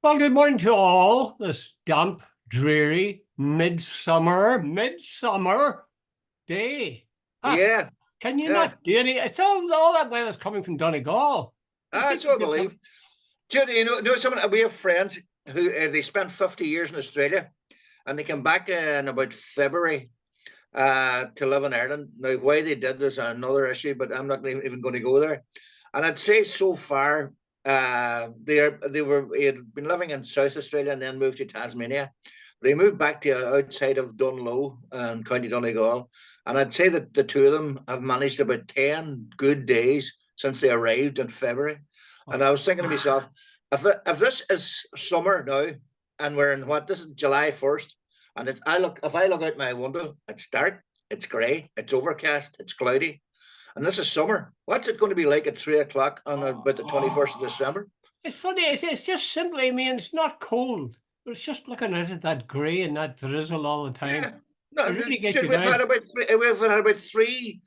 Well, good morning to all. This damp, dreary, midsummer day. Ah, Yeah, can you yeah. not do any? It's all that weather's coming from Donegal. You think That's you what I could have? believe. Jude, someone we have friends who they spent 50 years in Australia, and they came back in about February to live in Ireland. Now, why they did is another issue, but I'm not even going to go there. And I'd say so far, they had been living in South Australia and then moved to Tasmania. They moved back to outside of Dunlow and County Donegal, and I'd say that the two of them have managed about 10 good days since they arrived in February. And I was thinking to myself, if this is summer now, and we're in what this is July 1st, and if I look out my window, it's dark, it's grey, it's overcast, it's cloudy, and this is summer. What's it going to be like at 3 o'clock on about the 21st of December? It's funny. It's just simply. I mean, it's not cold, but it's just looking at it that grey and that drizzle all the time. Yeah, It no, really gets you down. we've had about 3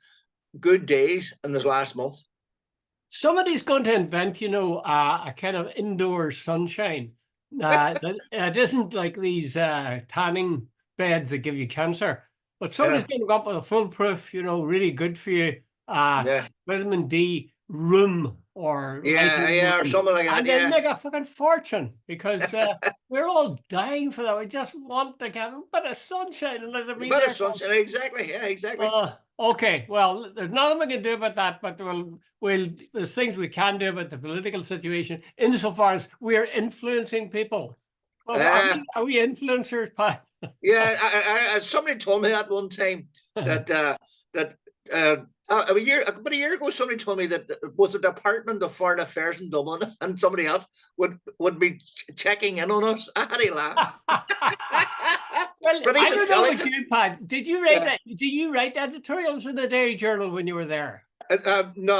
good days in this last month. Somebody's going to invent, a kind of indoor sunshine that it isn't like these tanning beds that give you cancer, but somebody's Yeah, going to go up with a foolproof, really good for you, yeah, vitamin D room or yeah, lighting yeah, or room, something like that. and they'll Yeah, make a fucking fortune because we're all dying for that. We just want to get a bit of sunshine and let it be better there. sunshine. Exactly. Yeah, exactly. Okay. Well, there's nothing we can do about that, but there's things we can do about the political situation insofar as we are influencing people. Well, are Uh, we, are we influencers, Pat? yeah, somebody told me that one time that that uh, about a year ago, somebody told me that was the Department of Foreign Affairs in Dublin, and somebody else would be checking in on us. I had a laugh. Well, I British don't know about intelligence. you, Pat. Did you write Yeah. that? Did you write editorials in the Daily Journal when you were there? No,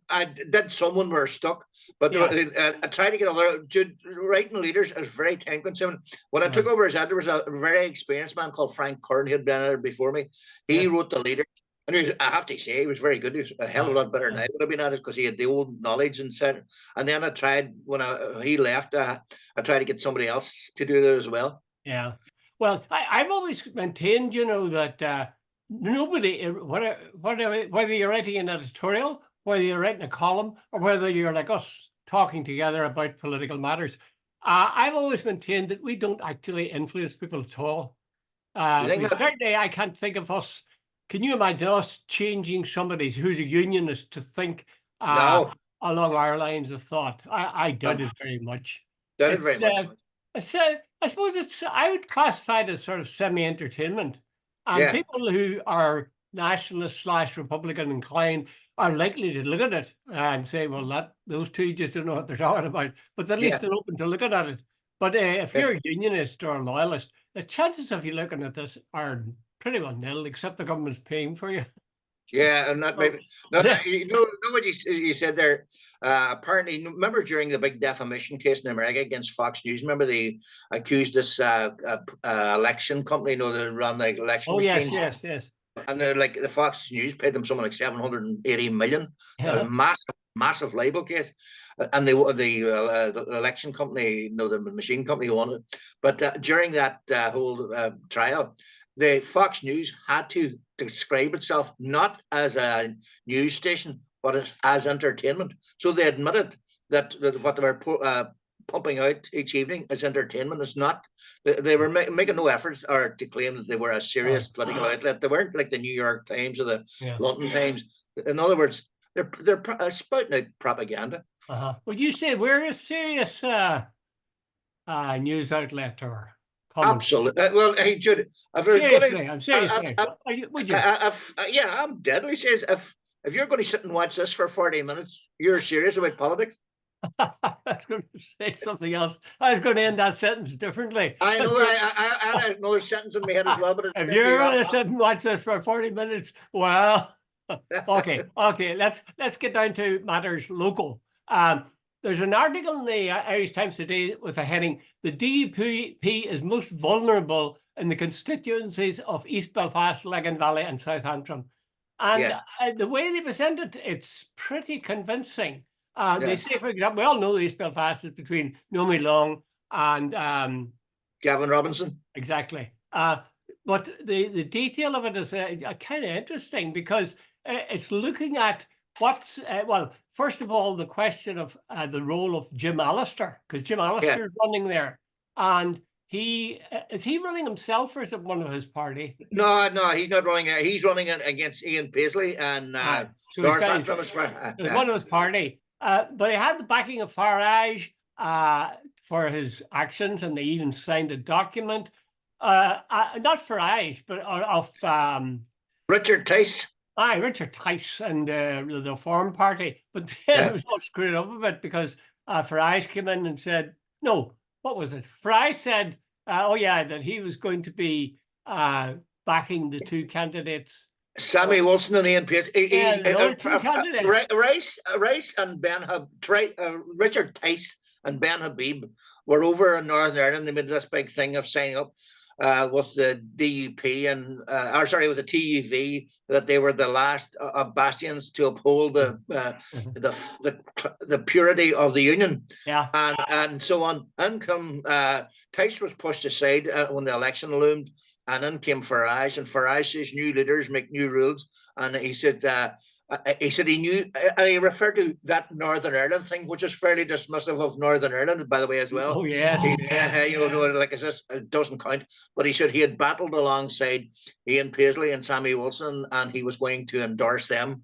I did. Someone were stuck, but Yeah. I tried to get other. Writing leaders is very time consuming. When I Yeah. took over as editor, there was a very experienced man called Frank Kern who had been editor before me. He Yes. wrote the leader, and I have to say, he was very good. He was a hell of a lot better than I would have been at it because he had the old knowledge and said. And then I tried when he left. I tried to get somebody else to do that as well. Yeah. Well, I've always maintained, that nobody, whether you're writing an editorial, whether you're writing a column, or whether you're like us talking together about political matters, I've always maintained that we don't actually influence people at all. You think that? Certainly, I can't think of us. Can you imagine us changing somebody who's a unionist to think No, along our lines of thought? I doubt um, it very much. that is very It's much. I suppose I would classify it as sort of semi-entertainment. And Yeah, people who are nationalist / Republican inclined are likely to look at it and say, well, those two just don't know what they're talking about. But at least yeah, they're open to looking at it. But if yeah. you're a unionist or a loyalist, the chances of you looking at this are pretty well nil, except the government's paying for you. Yeah, and that So, maybe no, know what you said there. Apparently, remember during the big defamation case in America against Fox News, remember they accused this election company, that ran the election oh, yes, machines, yes, yes. and they're like the Fox News paid them something like 780 million, a Yeah. massive libel case, and the election company, the machine company won it, but during that whole trial, the Fox News had to describe itself not as a news station, but as entertainment. So they admitted that what they were pumping out each evening is entertainment. It's not. They were making no efforts or to claim that they were a serious political outlet. They weren't like the New York Times or the Yeah. London Times. In other words, they're spouting out propaganda. Would you say we're a serious news outlet or commentary? Absolutely. Well, hey, Jude, if there's going to, Seriously, I'm seriously. Would you? yeah, I'm deadly serious. If you're going to sit and watch this for 40 minutes, you're serious about politics. I was going to say something else. I was going to end that sentence differently. I know. I had another sentence in my head as well, but if you're going to sit and watch this for 40 minutes, well, okay. Let's get down to matters local. There's an article in the Irish Times today with the heading, "The DUP is most vulnerable in the constituencies of East Belfast, Lagan Valley and South Antrim." And yeah, the way they present it, it's pretty convincing. They yeah, say, for example, we all know East Belfast is between Nomi Long and Gavin Robinson. exactly. But the detail of it is kind of interesting because it's looking at what's well, first of all, the question of the role of Jim Allister, because Jim Allister is running there, and is he running himself or is it one of his party? No, he's not running. He's running it against Ian Paisley and so North Antrim is one of his party. But he had the backing of Farage for his actions, and they even signed a document. Not Farage, but of Richard Tice. Richard Tice and the Reform Party. But then it was all screwed up a bit because Farage came in and said, no, what was it? Farage said, that he was going to be backing the two candidates. Sammy Wilson and Ian Paisley. Two candidates. Rice and Richard Tice and Ben Habib were over in Northern Ireland. They made this big thing of signing up with the DUP and with the TUV, that they were the last bastions to uphold the purity of the union, and so on. And Tice was pushed aside when the election loomed, and then came Farage, and Farage says new leaders make new rules, and he said he knew, and he referred to that Northern Ireland thing, which is fairly dismissive of Northern Ireland, by the way, as well. Oh, yes. It doesn't count. But he said he had battled alongside Ian Paisley and Sammy Wilson, and he was going to endorse them,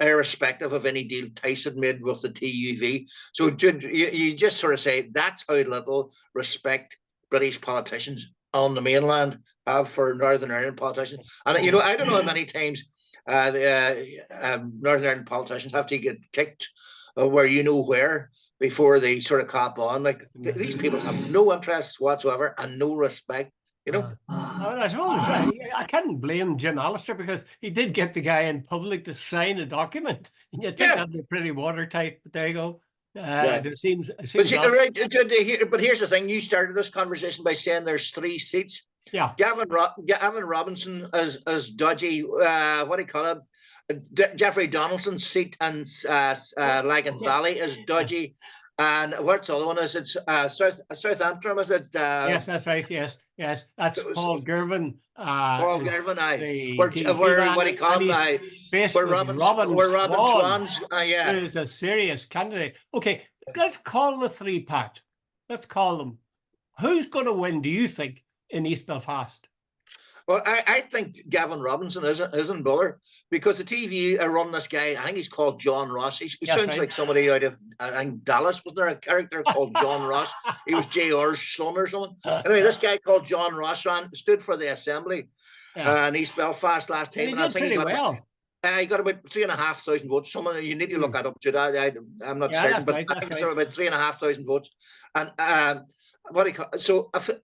irrespective of any deal Tice had made with the TUV. So you just sort of say that's how little respect British politicians on the mainland have for Northern Ireland politicians. And, I don't know how many times Northern Ireland politicians have to get kicked where before they sort of cop on. Like these people have no interest whatsoever and no respect, I suppose I can't blame Jim Allister because he did get the guy in public to sign a document, and you think that'd be pretty watertight. But there you go. It seems but here's the thing: you started this conversation by saying there's 3 seats. Yeah, Gavin Robinson as dodgy. What do you call it? Jeffrey Donaldson's seat and Lagan Valley is dodgy. And what's the other one? Is it South Antrim? Is it? Yes, that's right. Yes, that's Paul Girvan. Paul Girvan, what do you call him? Where Robin Swans. Is a serious candidate. Okay, let's call the 3, Pat. Let's call them. Who's going to win? Do you think in East Belfast? Well, I think Gavin Robinson isn't bother, because the TV run this guy. I think he's called John Ross. He sounds like somebody out of, I think, Dallas. Was there a character called John Ross? He was JR's son or something. Anyway, this guy called John Ross stood for the Assembly in East Belfast last time. And I think he got he got about 3,500 votes. You need to look that up to that. I'm not certain, but I think it's about 3,500 votes. And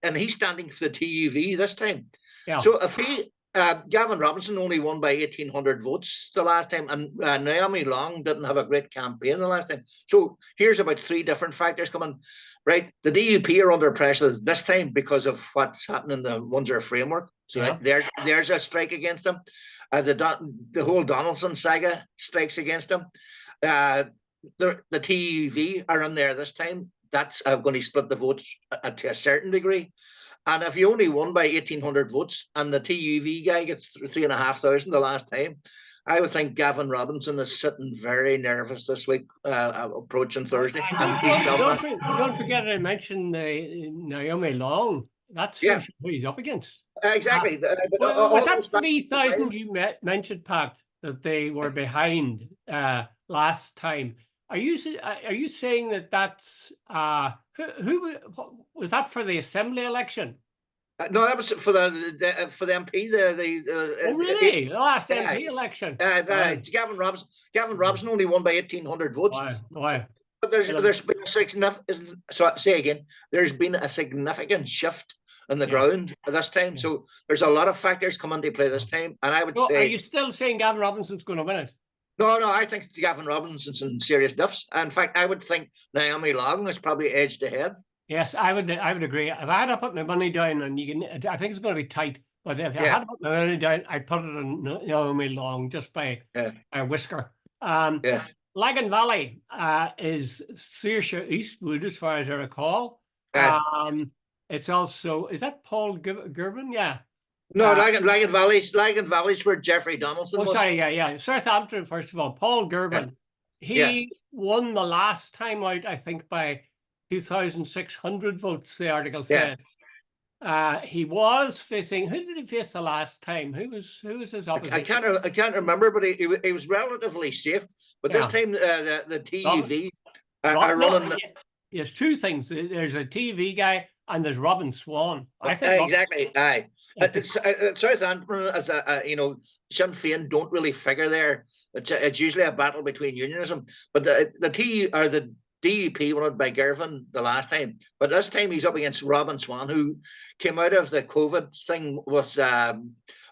and he's standing for the TUV this time. Yeah. So if Gavin Robinson only won by 1,800 votes the last time, and Naomi Long didn't have a great campaign the last time. So here's about 3 different factors coming. Right, the DUP are under pressure this time because of what's happening in the Windsor framework. So there's a strike against them. The whole Donaldson saga strikes against them. The TUV are in there this time. That's going to split the votes to a certain degree. And if you only won by 1,800 votes and the TUV guy gets 3,500 the last time, I would think Gavin Robinson is sitting very nervous this week, approaching Thursday. Don't forget I mentioned Naomi Long. That's who he's up against. Exactly. Was that 3,000 you mentioned, Pat, that they were behind last time? Are you saying that that's who was that for the Assembly election? No, that was for the MP. Oh, really? The last MP election. Gavin Robinson only won by 1,800 votes. Why? But there's been a significant. So say again, there's been a significant shift in the ground this time. So there's a lot of factors come into play this time, and I would say. Are you still saying Gavin Robinson's going to win it? No, I think Gavin Robinson's in serious diffs. In fact, I would think Naomi Long is probably edged ahead. Yes, I would agree. If I had to put my money down, and I think it's going to be tight. But if I had to put my money down, I'd put it on Naomi Long just by a whisker. Lagan Valley is Saoirse Eastwood, as far as I recall. It's also, is that Paul Girvan? Yeah. No, Lagan Valley's where Jeffrey Donaldson Oh, was. sorry, yeah. Southampton, first of all. Paul Girvan. He won the last time out, I think, by 2,600 votes, the article said. He was facing, who did he face the last time? Who was his opposition? I can't remember, but he was relatively safe. But this time, the TUV are running. There's two things. There's a TV guy and there's Robin Swan. I think exactly. Aye. Southampton, as Sinn Féin don't really figure there. It's usually a battle between unionism. But the DUP won it by Girvan the last time, but this time he's up against Robin Swan, who came out of the COVID thing with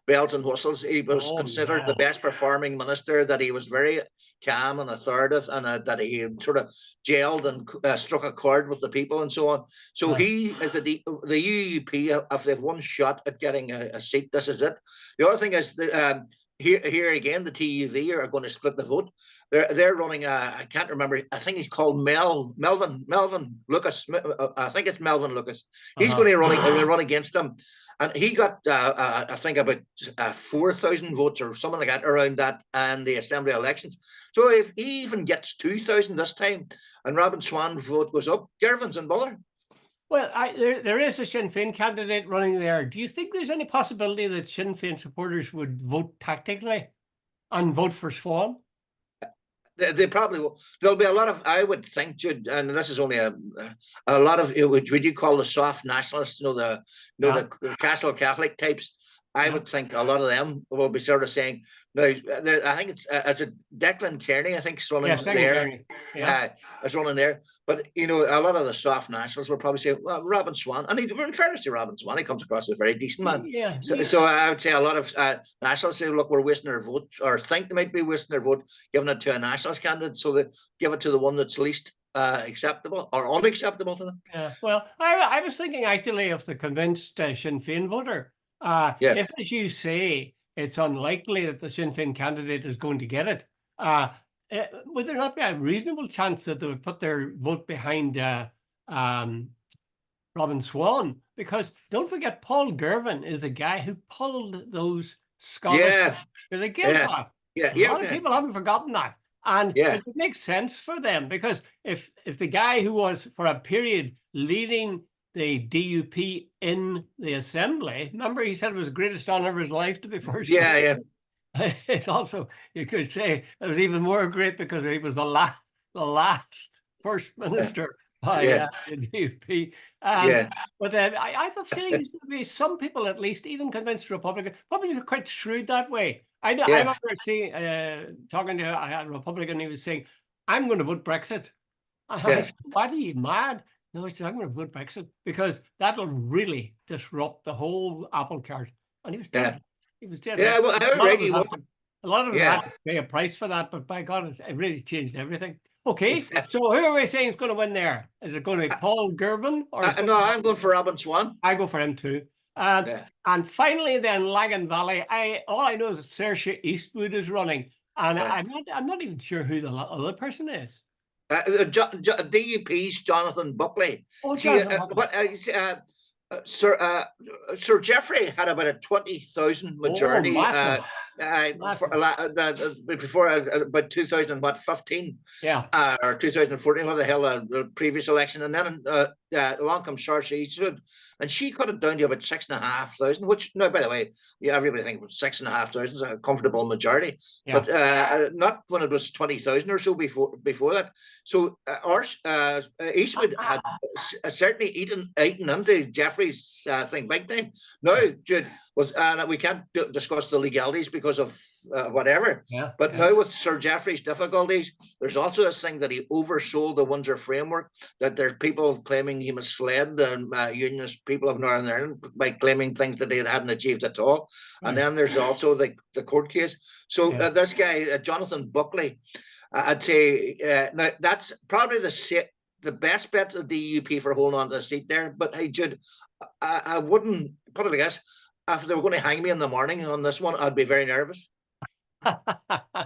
bells and whistles. He was considered the best performing minister, that he was very calm and authoritative, and that he sort of gelled and struck a chord with the people and so on. So he is the UUP, if they've one shot at getting a seat, this is it. The other thing is that here again, the TUV are going to split the vote. They're running. I can't remember. I think he's called Melvin Lucas. I think it's Melvin Lucas. He's going to run against them, and he got I think about 4,000 votes or something like that around that, and the assembly elections. So if he even gets 2,000 this time, and Robin Swan's vote goes up, Girvan's in bother. Well, there is a Sinn Féin candidate running there. Do you think there's any possibility that Sinn Féin supporters would vote tactically and vote for Swan? They probably will. There'll be a lot of, I would think, Jude, and this is only a lot of, would you call the soft nationalists, the Castle Catholic types? I would think a lot of them will be sort of saying, no, I think it's a Declan Kearney, I think, is running there. It's running there. But, a lot of the soft nationalists will probably say, well, Robin Swan, and in fairness to Robin Swan, he comes across as a very decent man. So I would say a lot of nationalists say, look, we're wasting our vote, or think they might be wasting their vote, giving it to a nationalist candidate, so they give it to the one that's least acceptable or unacceptable to them. Yeah, well, I was thinking actually of the convinced Sinn Féin voter. If, as you say, it's unlikely that the Sinn Féin candidate is going to get it, would there not be a reasonable chance that they would put their vote behind Robin Swan? Because don't forget, Paul Girvan is the guy who pulled those Scottish to the Guildford. A lot of people haven't forgotten that. And it makes sense for them, because if the guy who was for a period leading the DUP in the assembly, remember he said it was the greatest honor of his life to be first. It's also, you could say it was even more great because he was the last first minister by the DUP. But I have a feeling there's going to be some people, at least, even convinced Republicans, probably quite shrewd that way. I remember talking to a Republican, he was saying, I'm going to vote Brexit. And I said, what, are you mad? No, he said, I'm going to vote Brexit because that'll really disrupt the whole apple cart. And he was dead. He was dead. Yeah, well, I already a lot of them had to pay a price for that, but by God, it really changed everything. Okay, so who are we saying is going to win there? Is it going to be Paul Girvan? No, I'm going for Robin Swan. I go for him too. And finally, then Lagan Valley. All I know is Saoirse Eastwood is running, and I'm not even sure who the other person is. DUP's Jonathan Buckley. Sir Geoffrey had about a 20,000 majority before about 2015 or 2014, what the hell, the previous election, and then along comes Saoirse Eastwood, and she cut it down to about 6,500, which now, by the way, everybody thinks 6,500 is a comfortable majority, but not when it was 20,000 or so before that. So Eastwood had certainly eaten into Geoffrey's thing big time. Now, Jude, we can't discuss the legalities because of whatever. Now with Sir Geoffrey's difficulties, there's also this thing that he oversold the Windsor Framework, that there's people claiming he misled the unionist people of Northern Ireland by claiming things that they hadn't achieved at all. And then there's also the court case. So this guy, Jonathan Buckley, I'd say now that's probably the best bet of the DUP for holding on to the seat there. But hey, Jude, I wouldn't put it like this. If they were going to hang me in the morning on this one, I'd be very nervous.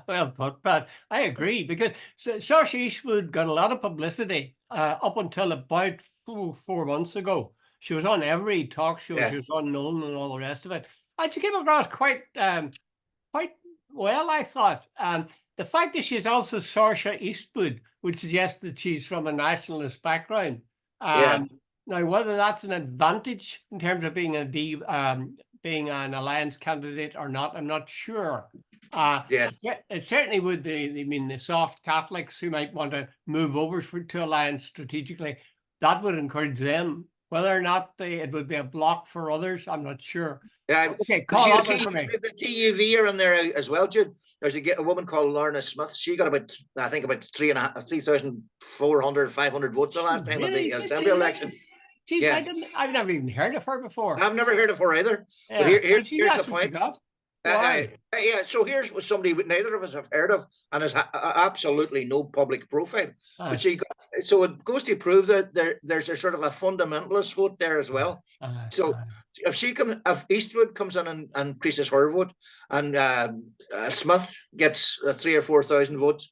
Well, but I agree, because Saoirse Eastwood got a lot of publicity up until about 4 months ago. She was on every talk show. Yeah. She was unknown and all the rest of it. And she came across quite well, I thought. The fact that she's also Saoirse Eastwood would suggest that she's from a nationalist background. Yeah. Now, whether that's an advantage in terms of being being an alliance candidate or not, I'm not sure. Yeah. It certainly would. The soft Catholics who might want to move over to alliance strategically, that would encourage them. Whether or not it would be a block for others, I'm not sure. Yeah. Okay, call up for me. The TUV are in there as well, Jude. There's a woman called Lorna Smith. She got about, I think, about 3,400, 500 votes the last time of the assembly election. Geez, Yeah. I've never even heard of her before. I've never heard of her either. Yeah. But here's That's the what she point. got. Yeah, so here's what somebody neither of us have heard of, and has absolutely no public profile. But so it goes to prove that there's a sort of a fundamentalist vote there as well. So if Eastwood comes in and increases her vote, and Smith gets 3,000 or 4,000 votes,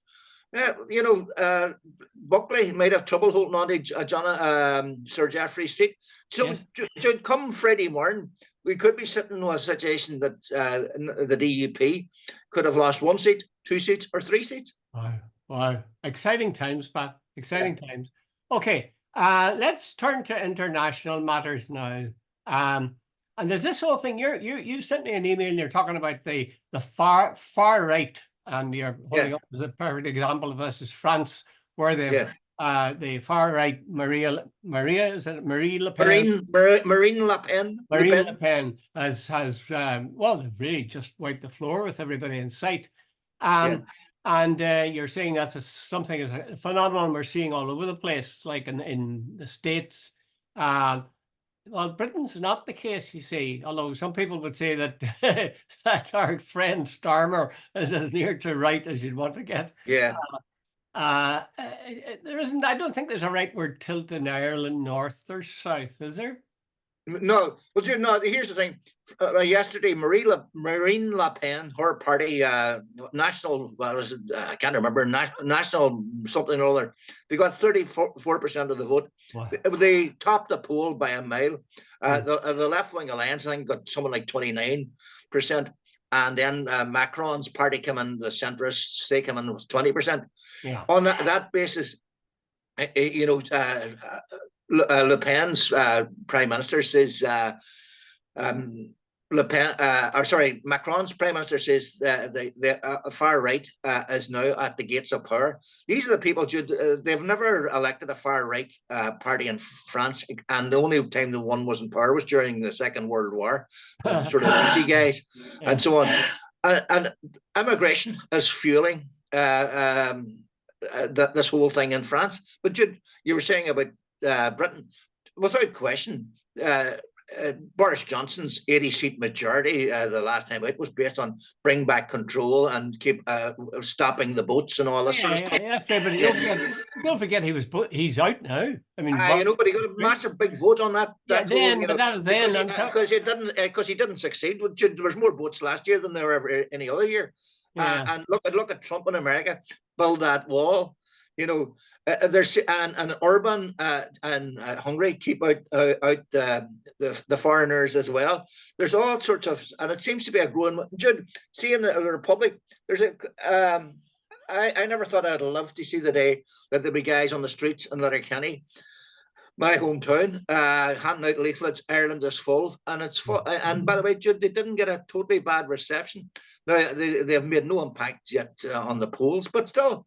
Buckley might have trouble holding on to Sir Geoffrey's seat. So to come Friday morning, we could be sitting in a situation that the DUP could have lost 1 seat, 2 seats, or 3 seats. Wow. Exciting times, Pat. Exciting times. Okay, let's turn to international matters now. And there's this whole thing. You sent me an email and you're talking about the far right, and you're holding up as a perfect example of this is France, where the far right Marie Le Pen? Marine Le Pen. Marine Le Pen has well, they've really just wiped the floor with everybody in sight. And you're saying that's something as a phenomenon we're seeing all over the place, like in the States. Well, Britain's not the case, you see, although some people would say that that our friend Starmer is as near to right as you'd want to get. Yeah. There isn't, I don't think there's a rightward tilt in Ireland, north or south, is there? No. Well, Jim, no, here's the thing. Yesterday, Marine Le Pen, her party, national, I can't remember, national something or other, they got 34% of the vote. Wow. They topped the poll by a mile. The left-wing alliance, I think, got something like 29%. And then Macron's party came in, the centrists, they came in with 20%. Yeah. On that basis, Le Pen's prime minister says, Macron's prime minister says the far right is now at the gates of power. These are the people, Jude, they've never elected a far right party in France, and the only time the one was in power was during the Second World War, sort of Lucy guys and so on. And immigration is fueling this whole thing in France. But Jude, you were saying about Britain, without question, Boris Johnson's 80-seat majority the last time out was based on bring back control and keep stopping the boats and all this sort of stuff. But don't forget he's out now. I mean, but he got a massive big vote on that. Because he didn't succeed. There was more votes last year than there were ever any other year. And look at Trump in America, build that wall. There's and Orban and Hungary keep out the foreigners as well. There's all sorts of, and it seems to be a growing. Jude, see in the Republic, there's I never thought I'd love to see the day that there'd be guys on the streets in Letterkenny, my hometown, handing out leaflets. Ireland is full, and it's full. And by the way, Jude, they didn't get a totally bad reception. Now they have made no impact yet on the polls, but still,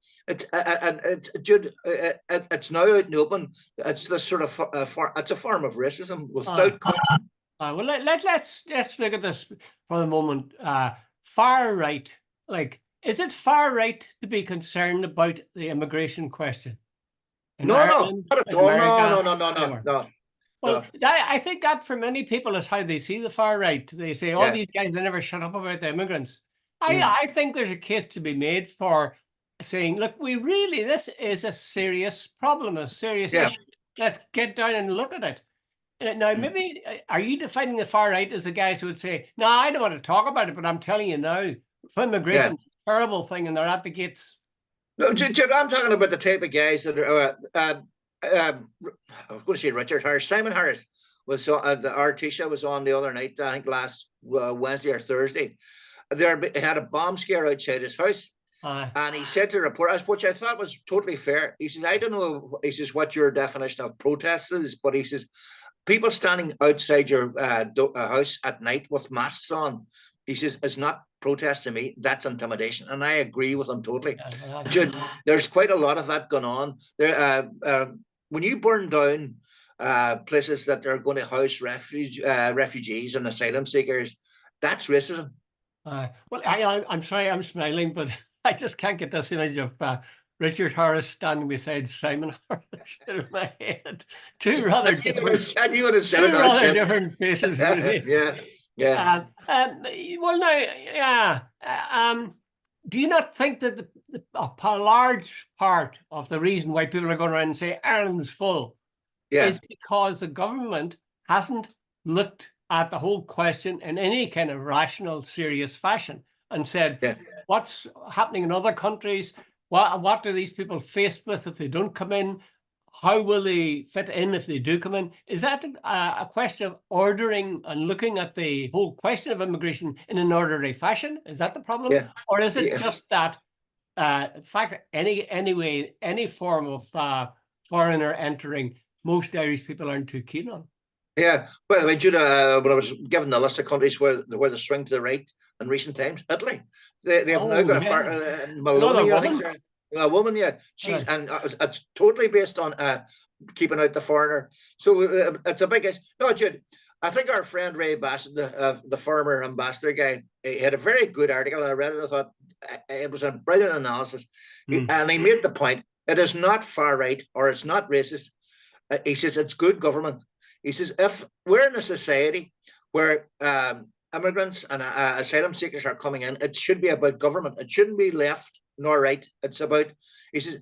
Jude, it's now out in the open. It's this sort of it's a form of racism without question. Well, let's look at this for the moment. Far right, like, is it far right to be concerned about the immigration question? No, Ireland, not at all. No. Well, I think that for many people is how they see the far right. They say, these guys, they never shut up about the immigrants. I think there's a case to be made for saying, look, this is a serious problem, a serious issue. Let's get down and look at it. Now, maybe, are you defining the far right as the guys who would say, no, I don't want to talk about it, but I'm telling you now, for immigration, terrible thing, and they're at the gates. No, Jude, I'm talking about the type of guys that are. I was going to say Richard Harris. Simon Harris was on. Our Tisha was on the other night. I think last Wednesday or Thursday. He had a bomb scare outside his house. And he said to reporters, which I thought was totally fair. He says, I don't know, he says, what your definition of protest is, but he says, people standing outside your house at night with masks on, he says, it's not protest to me, that's intimidation. And I agree with him totally. Jude, there's quite a lot of that going on. When you burn down places that are going to house refugees and asylum seekers, that's racism. Well, I'm sorry, I'm smiling, but I just can't get this image of Richard Harris standing beside Simon Harris in my head. Two rather different faces. Yeah. Well, now, yeah. Do you not think that a large part of the reason why people are going around and say Ireland's full is because the government hasn't looked at the whole question in any kind of rational, serious fashion and said, what's happening in other countries? What are these people faced with if they don't come in? How will they fit in if they do come in? Is that a question of ordering and looking at the whole question of immigration in an orderly fashion? Is that the problem? Or is it just that, in fact, any form of foreigner entering, most Irish people aren't too keen on? Yeah, by the way, Jude, when I was given the list of countries where they swing to the right in recent times, Italy, they've now got a woman, she's and it's totally based on keeping out the foreigner. So it's a big issue. No, Jude, I think our friend Ray Bassett, the former ambassador guy, he had a very good article. I read it. I thought it was a brilliant analysis, and he made the point: it is not far right or it's not racist. He says it's good government. He says, if we're in a society where immigrants and asylum seekers are coming in, it should be about government. It shouldn't be left nor right. It's about, he says,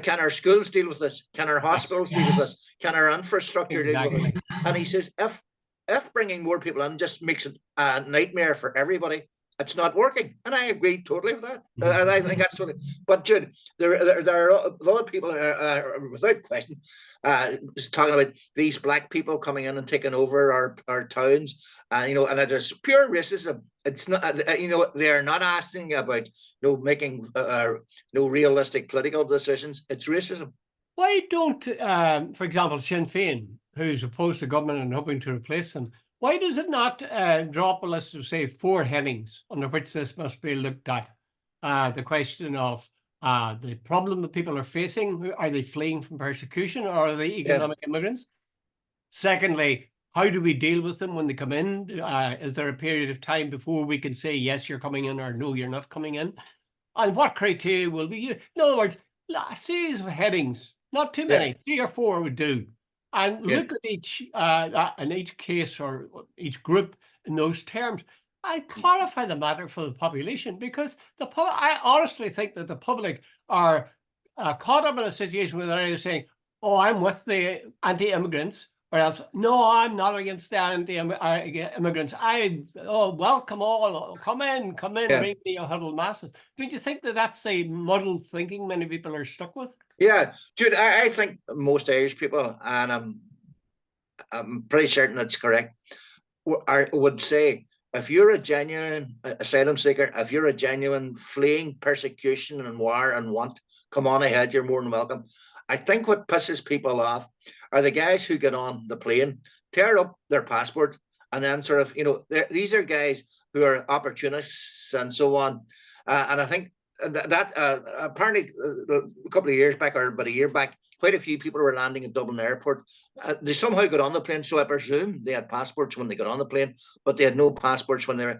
can our schools deal with this? Can our hospitals deal with this? Can our infrastructure deal with this? And he says, if bringing more people in just makes it a nightmare for everybody, it's not working. And I agree totally with that. And I think that's totally. But Jude, there are a lot of people, without question, talking about these black people coming in and taking over our towns. And it is pure racism. It's not, they are not asking about, making realistic political decisions. It's racism. Why don't, for example, Sinn Féin, who's opposed to government and hoping to replace them, why does it not drop a list of, say, 4 headings under which this must be looked at? The question of the problem that people are facing. Are they fleeing from persecution, or are they economic immigrants? Secondly, how do we deal with them when they come in? Is there a period of time before we can say, yes, you're coming in, or no, you're not coming in? And what criteria will be used? In other words, a series of headings, not too many, 3 or 4 would do. And look at each case or each group in those terms and clarify the matter for the population, because I honestly think that the public are caught up in a situation where they're either saying, oh, I'm with the anti-immigrants, or else, no, I'm not against the anti-immigrants. Welcome all, come in, bring me a huddled masses. Don't you think that that's a muddled thinking many people are stuck with? Yeah, Jude, I think most Irish people, and I'm pretty certain that's correct, would say, if you're a genuine asylum seeker, if you're a genuine fleeing persecution and war and want, come on ahead, you're more than welcome. I think what pisses people off are the guys who get on the plane, tear up their passport, and then sort of, these are guys who are opportunists and so on. And I think that apparently a couple of years back, or about a year back, quite a few people were landing at Dublin Airport. They somehow got on the plane, so I presume they had passports when they got on the plane, but they had no passports when they were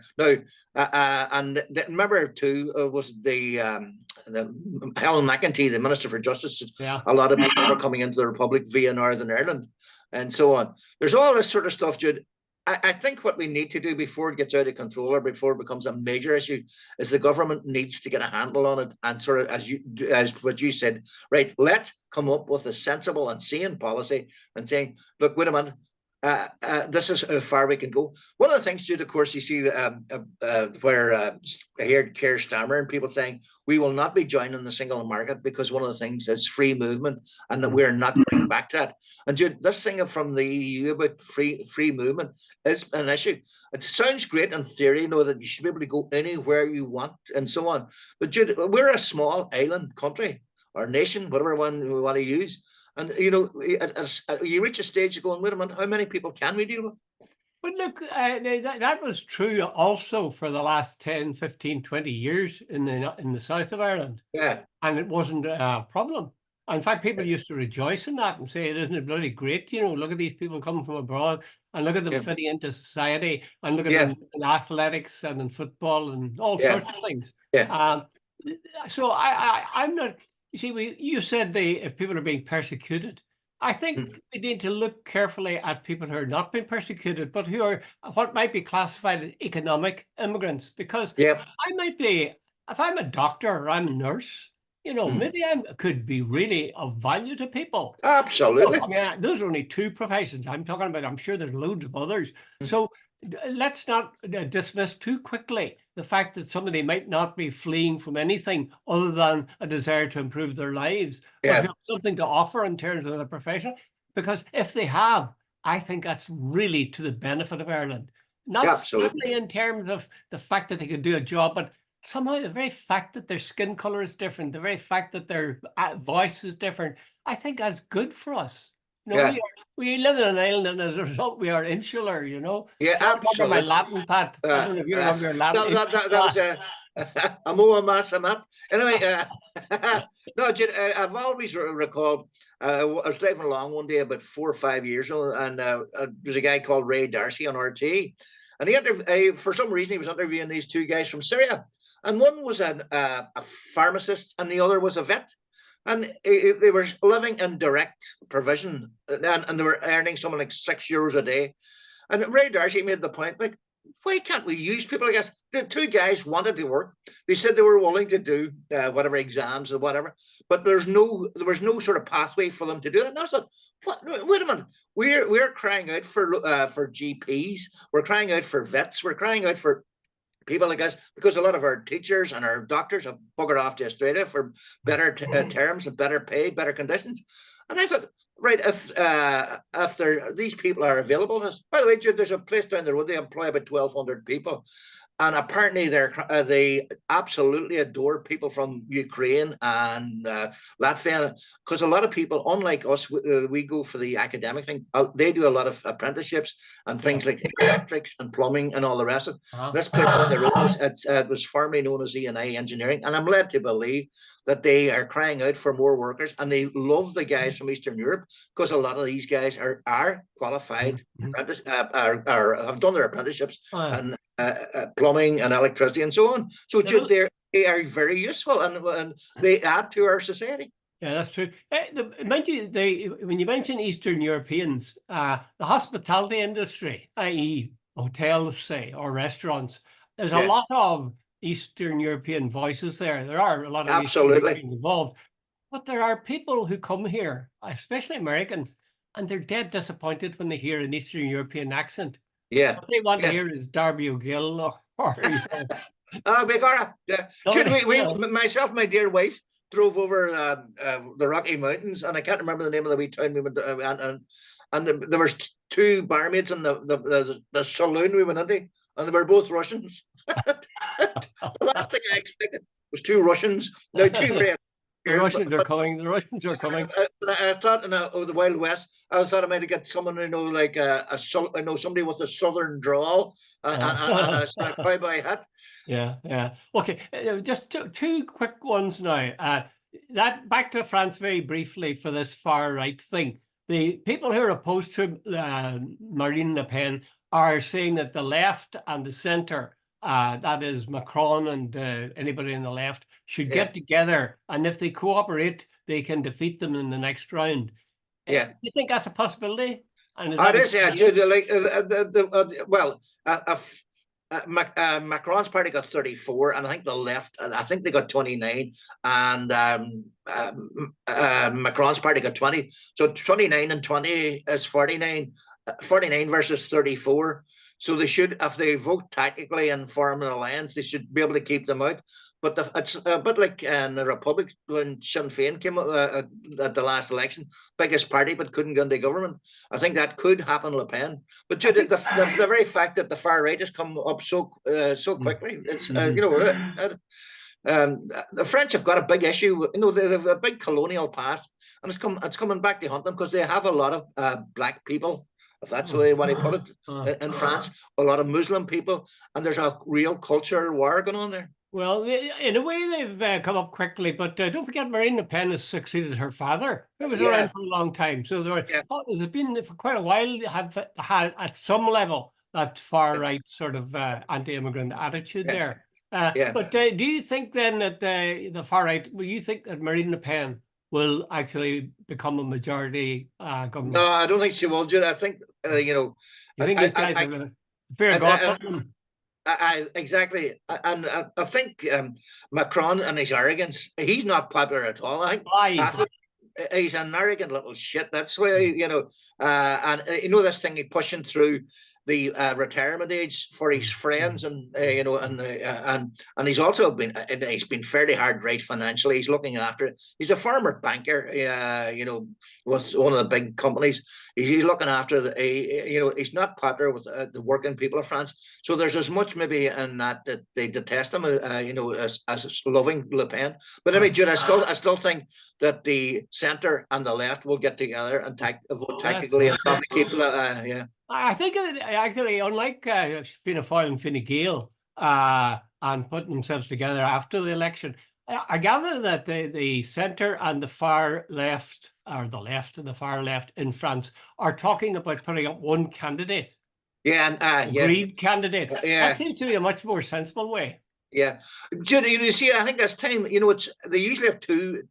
and remember too was the Helen McEntee, the Minister for Justice. A lot of people were coming into the Republic via Northern Ireland and so on. There's all this sort of stuff, Jude. I think what we need to do before it gets out of control, or before it becomes a major issue, is the government needs to get a handle on it and sort of, as what you said, right, let's come up with a sensible and sane policy and saying, look, wait a minute, this is how far we can go. One of the things, Jude, of course, you see where I hear Keir Starmer and people saying we will not be joining the single market because one of the things is free movement and that we're not going back to that. And Jude, this thing from the EU about free movement is an issue. It sounds great in theory, you know, that you should be able to go anywhere you want and so on. But Jude, we're a small island country or nation, whatever one we want to use. And, you know, you reach a stage of going, wait a minute, how many people can we deal with? But look, that was true also for the last 10, 15, 20 years in the south of Ireland. Yeah. And it wasn't a problem. In fact, people used to rejoice in that and say, isn't it bloody great? You know, look at these people coming from abroad and look at them fitting into society and look at them in athletics and in football and all sorts of things. Yeah. So I'm not, you see, you said if people are being persecuted, I think we need to look carefully at people who are not being persecuted, but who are what might be classified as economic immigrants, because I might be, if I'm a doctor or I'm a nurse, you know, maybe I could be really of value to people. Absolutely. I mean, those are only two professions I'm talking about. I'm sure there's loads of others. So let's not dismiss too quickly the fact that somebody might not be fleeing from anything other than a desire to improve their lives, but have something to offer in terms of their profession. Because if they have, I think that's really to the benefit of Ireland. Not simply in terms of the fact that they could do a job, but somehow the very fact that their skin color is different, the very fact that their voice is different, I think that's good for us. You know, we live in an island, and as a result, we are insular, you know. Yeah, absolutely. My Latin, Pat. I don't know if you remember your Latin. That was a more massa map. Anyway, no, I've always recalled, I was driving along one day about 4 or 5 years ago, and there's a guy called Ray Darcy on RT, and he for some reason, he was interviewing these two guys from Syria, and one was a pharmacist, and the other was a vet. And they were living in direct provision, and they were earning something like €6 a day. And Ray Darcy made the point, like, why can't we use people like us? The two guys wanted to work. They said they were willing to do whatever exams or whatever, but there was no sort of pathway for them to do that. And I thought, what? Wait a minute, we're crying out for GPs, we're crying out for vets, we're crying out for people like us, because a lot of our teachers and our doctors have buggered off to Australia for better terms and better pay, better conditions. And I thought, right, if these people are available to us, by the way, Jude, there's a place down the road, they employ about 1,200 people. And apparently they absolutely adore people from Ukraine and Latvia, because a lot of people, unlike us, we go for the academic thing. They do a lot of apprenticeships and things like electrics and plumbing and all the rest of it. This place on the road, it was formerly known as E&I Engineering, and I'm led to believe that they are crying out for more workers, and they love the guys from Eastern Europe, because a lot of these guys are qualified, have done their apprenticeships and plumbing and electricity and so on. So they are very useful, and they add to our society. Yeah, that's true. When you mention Eastern Europeans, the hospitality industry, i.e. hotels, say, or restaurants, there's a lot of Eastern European voices there. There are a lot of Eastern Europeans involved. But there are people who come here, especially Americans, and they're dead disappointed when they hear an Eastern European accent. Yeah. What they want to hear is Darby O'Gill or myself and my dear wife drove over the Rocky Mountains, and I can't remember the name of the wee town we went to, and there was two barmaids in the saloon we went into, and they were both Russians. The last thing I expected was two Russians. Now, two very The Russians are coming. The Russians are coming. I thought in the Wild West, I thought I might get someone, like somebody with a southern drawl and a cowboy hat. Yeah. Okay, just two quick ones now. That back to France very briefly for this far right thing. The people who are opposed to Marine Le Pen are saying that the left and the centre, that is Macron and anybody on the left, should get together, and if they cooperate, they can defeat them in the next round. Yeah, do you think that's a possibility? And it is. Macron's party got 34, and I think the left, I think they got 29, and Macron's party got 20. So 29 and 20 is 49. 49 versus 34. So they should, if they vote tactically and form an alliance, they should be able to keep them out. But it's a bit like in the Republic when Sinn Féin came at the last election, biggest party but couldn't get into government. I think that could happen Le Pen. But the very fact that the far right has come up so quickly, it's the French have got a big issue. They have a big colonial past, and it's coming back to haunt them because they have a lot of black people, if that's the way you want to put it, in France. A lot of Muslim people, and there's a real culture war going on there. Well, in a way, they've come up quickly, but don't forget, Marine Le Pen has succeeded her father, who was around for a long time. So there's been for quite a while have had at some level that far right sort of anti-immigrant attitude there. But do you think then that the far right, will you think that Marine Le Pen will actually become a majority government? No, I don't think she will, Jude. I think, you think these guys have a fear of God? Exactly. And I think Macron and his arrogance, he's not popular at all. I think he's an arrogant little shit. That's why, and this thing he's pushing through the retirement age for his friends, and and he's also been fairly hard right financially. He's looking after it. He's a former banker, with one of the big companies. He's looking after he's not popular with the working people of France. So there's as much maybe in that they detest him, as loving Le Pen. But anyway, Jude, I still think that the centre and the left will get together and vote tactically and not keep I think actually, unlike Fianna Fáil and Fine Gael and putting themselves together after the election, I gather that the centre and the far left, or the left and the far left in France, are talking about putting up one candidate. Agreed candidate. That seems to be a much more sensible way. Yeah, Jude, you see, I think this time, they usually have two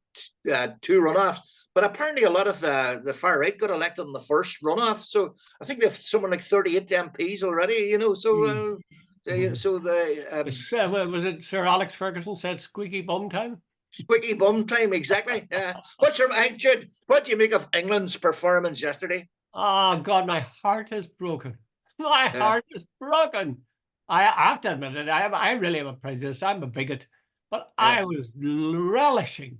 runoffs. But apparently a lot of the far right got elected in the first runoff. So I think they have something like 38 MPs already, so was it Sir Alex Ferguson said squeaky bum time? Squeaky bum time, exactly. Jude, what do you make of England's performance yesterday? Oh, God, my heart is broken. My heart is broken. I have to admit it. I really am a prejudiced. I'm a bigot. But I was relishing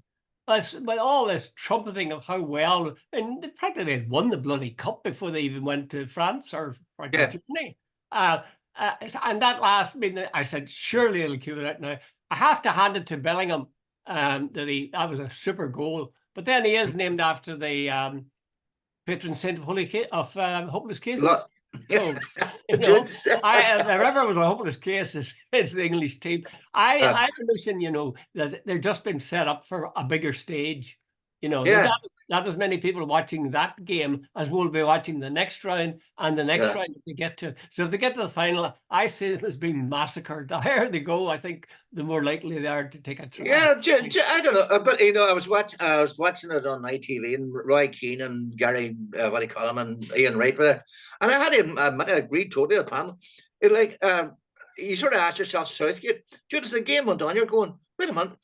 with all this trumpeting of how well, and they practically had won the bloody cup before they even went to France or Germany. And that last, I said, surely it'll keep it out now. I have to hand it to Bellingham that was a super goal. But then he is named after the patron saint of hopeless cases. So, if there ever was a hopeless case, it's the English team. I have a notion, that they're just been set up for a bigger stage. Not as many people watching that game as will be watching the next round and the next round if they get to. So if they get to the final, I see it as being massacred. The higher they go, I think the more likely they are to take a try. Yeah, I don't know, but I was watching it on ITV, and Roy Keane and Gary, and Ian Wright were there, and I had him. I agreed totally with the panel. You sort of ask yourself, Southgate, as the game went on, you're going, wait a minute.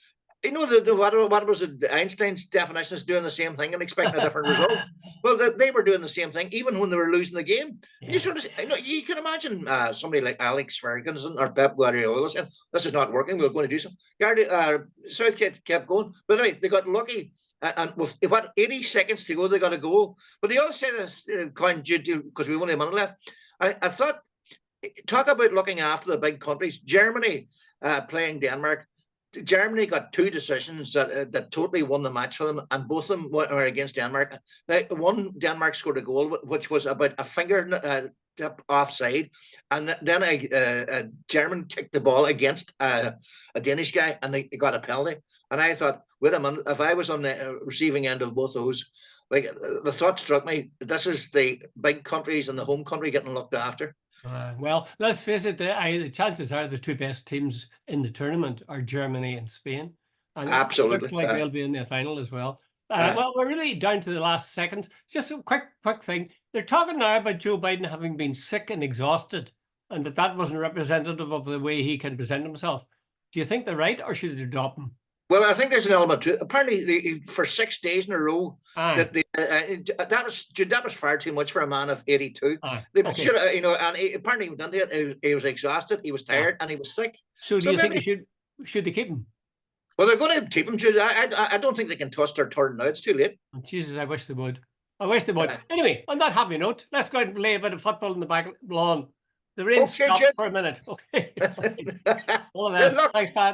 What was it? Einstein's definition is doing the same thing and expecting a different result. Well, they were doing the same thing even when they were losing the game. Yeah. You can imagine somebody like Alex Ferguson or Pep Guardiola saying, "This is not working. We're going to do something." Southgate kept going, but anyway, they got lucky. And with 80 seconds to go, they got a goal. But the other side of the coin, because we've only a minute left, I thought, talk about looking after the big countries. Germany playing Denmark. Germany got two decisions that totally won the match for them, and both of them were against Denmark. One, Denmark scored a goal, which was about a finger tip offside, and then a German kicked the ball against a Danish guy, and they got a penalty. And I thought, wait a minute, if I was on the receiving end of both those, the thought struck me, this is the big countries and the home country getting looked after. Well, let's face it, the chances are the two best teams in the tournament are Germany and Spain. And absolutely. It looks like they'll be in the final as well. Well, we're really down to the last seconds. Just a quick thing. They're talking now about Joe Biden having been sick and exhausted, and that wasn't representative of the way he can present himself. Do you think they're right, or should they drop him? Well, I think there's an element to it. Apparently, for 6 days in a row, Aye, that was far too much for a man of 82. aye, They okay. should, and apparently he went into it. He was exhausted, he was tired, and he was sick. So do So you think maybe, should they keep him? well, they're going to keep him. I don't think they can twist their turn now. It's too late. Oh, Jesus, I wish they would. I wish they would. Anyway, on that happy note, let's go out and play a bit of football in the back lawn. The rain Okay, stopped Jim. for a minute. Okay. All the Good best. luck. Thanks, Pat.